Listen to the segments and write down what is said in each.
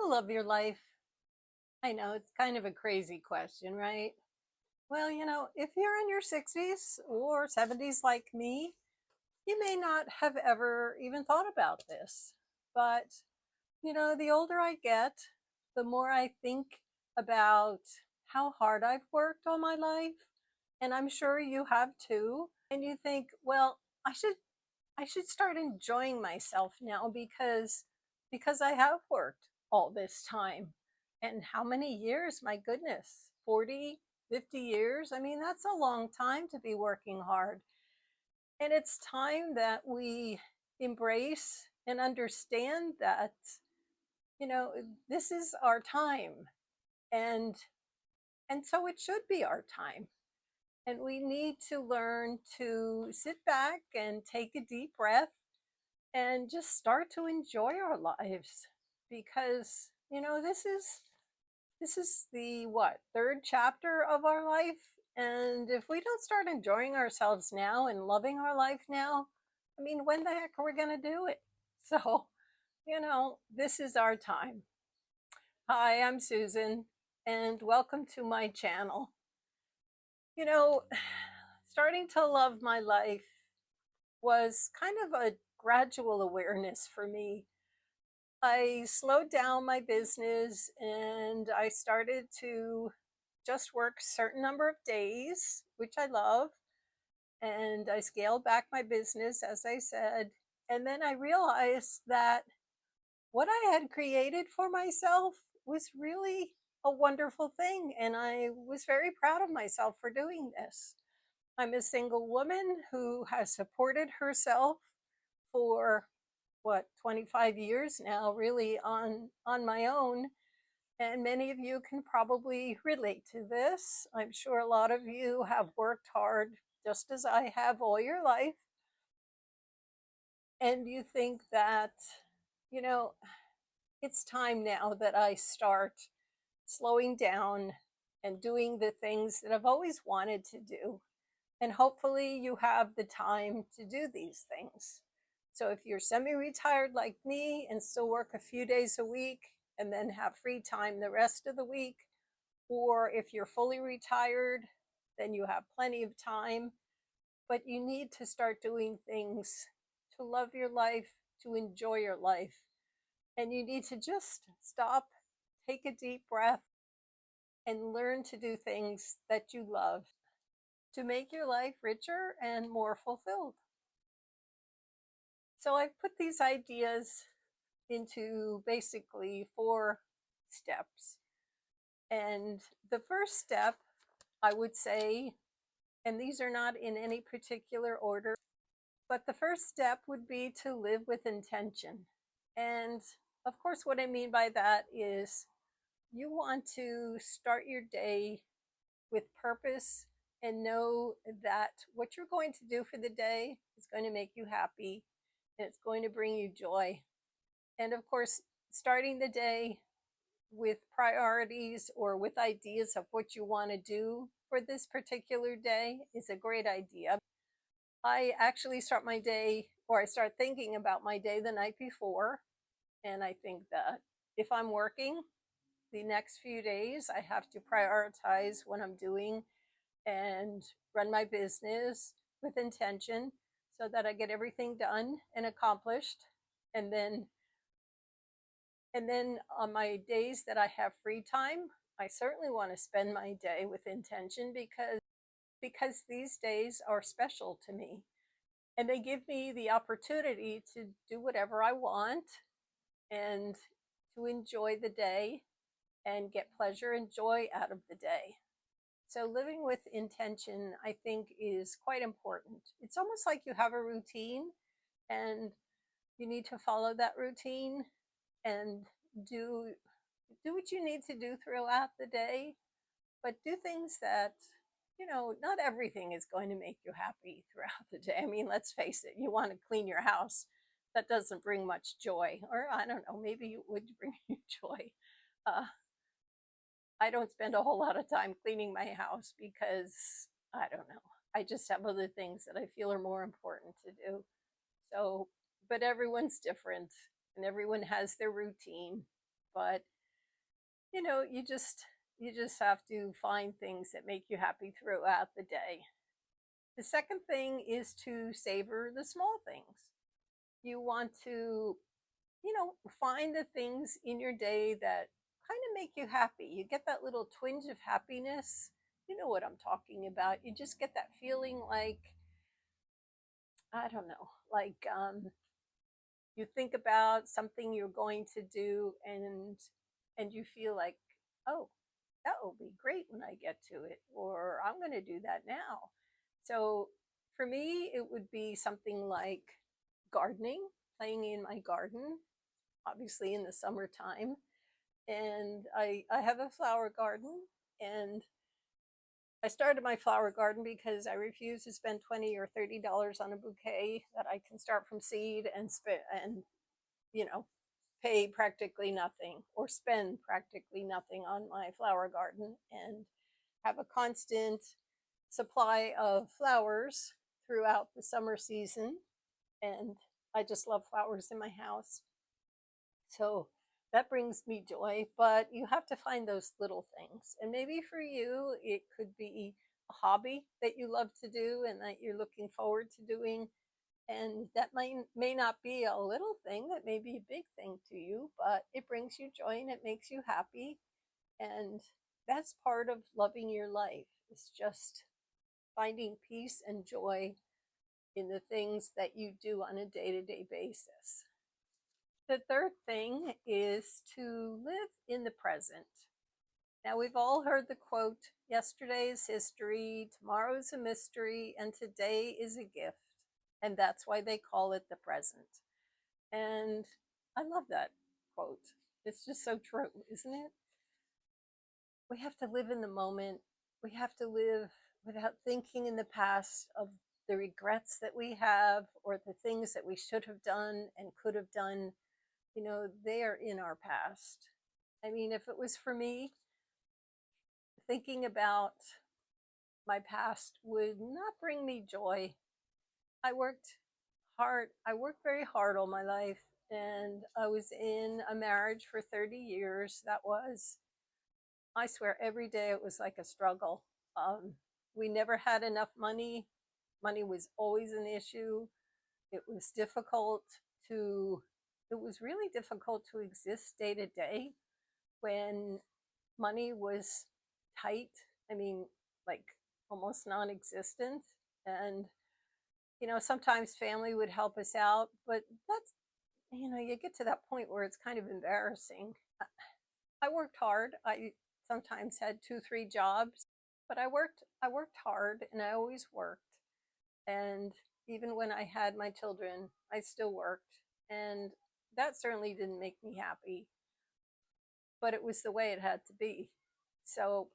you love your life? I know it's kind of a crazy question, right? Well, if you're in your 60s or 70s like me, you may not have ever even thought about this. But, the older I get, the more I think about how hard I've worked all my life. And I'm sure you have too. And you think, well, I should start enjoying myself now because I have worked all this time. And how many years? My goodness, 40, 50 years? I mean, that's a long time to be working hard. And it's time that we embrace and understand that, you know, this is our time. And and so it should be our time. And we need to learn to sit back and take a deep breath and just start to enjoy our lives because this is the what third chapter of our life, and if we don't start enjoying ourselves now and loving our life now, I mean, when the heck are we going to do it? So this is our time. Hi, I'm Susan, and welcome to my channel. you know Starting to love my life was kind of a gradual awareness for me. I slowed down my business and I started to just work a certain number of days, which I love. And I scaled back my business, as I said. And then I realized that what I had created for myself was really a wonderful thing. And I was very proud of myself for doing this. I'm a single woman who has supported herself for what, 25 years now, really on my own. And many of you can probably relate to this. I'm sure a lot of you have worked hard just as I have all your life, and you think that, you know it's time now that I start slowing down and doing the things that I've always wanted to do. And hopefully you have the time to do these things. So if you're semi-retired like me and still work a few days a week and then have free time the rest of the week, or if you're fully retired, then you have plenty of time. But you need to start doing things to love your life, to enjoy your life. And you need to just stop, take a deep breath, and learn to do things that you love to make your life richer and more fulfilled. So I've put these ideas into basically 4 steps. And the first step, I would say, and these are not in any particular order, but the first step would be to live with intention. And of course, what I mean by that is you want to start your day with purpose and know that what you're going to do for the day is going to make you happy and it's going to bring you joy. And of course, starting the day with priorities or with ideas of what you want to do for this particular day is a great idea. I actually start my day, or I start thinking about my day the night before. And I think that if I'm working the next few days, I have to prioritize what I'm doing and run my business with intention so that I get everything done and accomplished. And then on my days that I have free time, I certainly want to spend my day with intention because these days are special to me. And they give me the opportunity to do whatever I want and to enjoy the day and get pleasure and joy out of the day. So living with intention, I think, is quite important. It's almost like you have a routine and you need to follow that routine and do what you need to do throughout the day, but do things that, not everything is going to make you happy throughout the day. I mean, let's face it, you want to clean your house. That doesn't bring much joy. Or I don't know, maybe it would bring you joy. Uh, I don't spend a whole lot of time cleaning my house because I don't know. I just have other things that I feel are more important to do. So, but everyone's different and everyone has their routine. But you know, you just have to find things that make you happy throughout the day. The second thing is to savor the small things. You want to, find the things in your day that kind of make you happy. You get that little twinge of happiness. You know what I'm talking about. You just get that feeling like, I don't know, like you think about something you're going to do, and you feel like, oh, that will be great when I get to it, or I'm going to do that now. So for me, it would be something like gardening, playing in my garden, obviously in the summertime. And I have a flower garden, and I started my flower garden because I refuse to spend $20 or $30 on a bouquet that I can start from seed and you know pay practically nothing or spend practically nothing on my flower garden, and have a constant supply of flowers throughout the summer season. And I just love flowers in my house. So that brings me joy, but you have to find those little things. And maybe for you, it could be a hobby that you love to do and that you're looking forward to doing. And that may not be a little thing, that may be a big thing to you, but it brings you joy and it makes you happy. And that's part of loving your life. It's just finding peace and joy in the things that you do on a day-to-day basis. The third thing is to live in the present. Now, we've all heard the quote, yesterday is history, tomorrow is a mystery, and today is a gift. And that's why they call it the present. And I love that quote. It's just so true, isn't it? We have to live in the moment. We have to live without thinking in the past of the regrets that we have or the things that we should have done and could have done. They are in our past. I mean, if it was for me, thinking about my past would not bring me joy. I worked hard. I worked very hard all my life, and I was in a marriage for 30 years. That was, I swear, every day it was like a struggle. We never had enough money. Money was always an issue. It was difficult to, it was really difficult to exist day to day when money was tight. I mean, like almost non existent. And, sometimes family would help us out, but that's, you get to that point where it's kind of embarrassing. I worked hard. I sometimes had 2, 3 jobs, but I worked hard and I always worked. And even when I had my children, I still worked. And that certainly didn't make me happy, but it was the way it had to be. So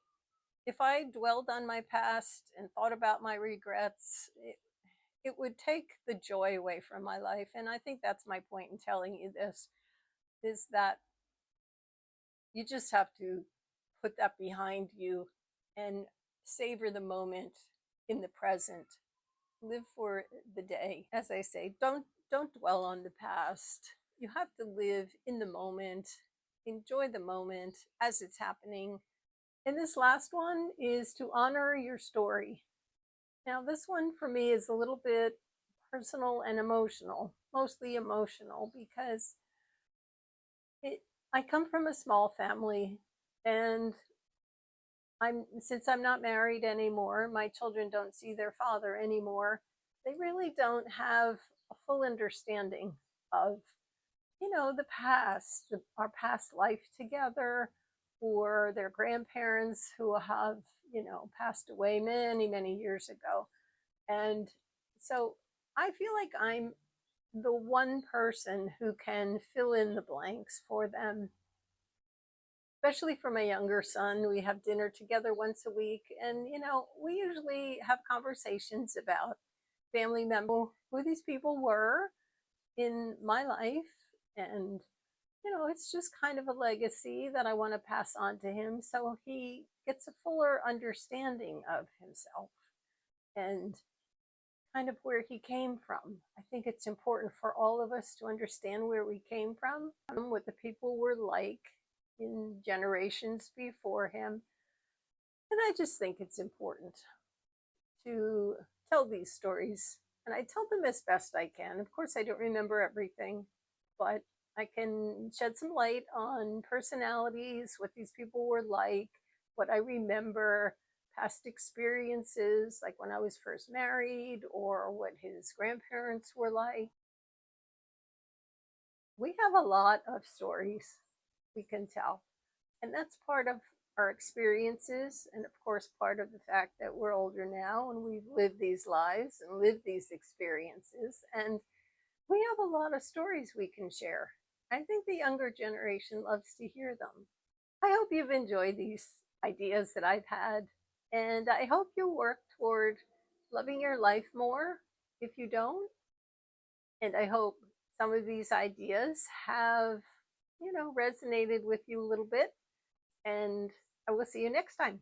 if I dwelled on my past and thought about my regrets, it would take the joy away from my life. And I think that's my point in telling you this, is that you just have to put that behind you and savor the moment in the present. Live for the day. As I say, don't dwell on the past. You have to live in the moment. Enjoy the moment as it's happening. And this last one is to honor your story. Now, this one for me is a little bit personal and emotional, mostly emotional, because I come from a small family, and since I'm not married anymore, my children don't see their father anymore. They really don't have a full understanding of, the past, our past life together, or their grandparents who have, passed away many, many years ago. And so I feel like I'm the one person who can fill in the blanks for them, especially for my younger son. We have dinner together once a week, and we usually have conversations about family members, who these people were in my life. And it's just kind of a legacy that I want to pass on to him, so he gets a fuller understanding of himself and kind of where he came from. I think it's important for all of us to understand where we came from, what the people were like, in generations before him. And I just think it's important to tell these stories. And I tell them as best I can. Of course, I don't remember everything, but I can shed some light on personalities, what these people were like, what I remember, past experiences, like when I was first married, or what his grandparents were like. We have a lot of stories we can tell. And that's part of our experiences. And of course, part of the fact that we're older now and we've lived these lives and lived these experiences. And we have a lot of stories we can share. I think the younger generation loves to hear them. I hope you've enjoyed these ideas that I've had. And I hope you work toward loving your life more if you don't. And I hope some of these ideas have, resonated with you a little bit. And I will see you next time.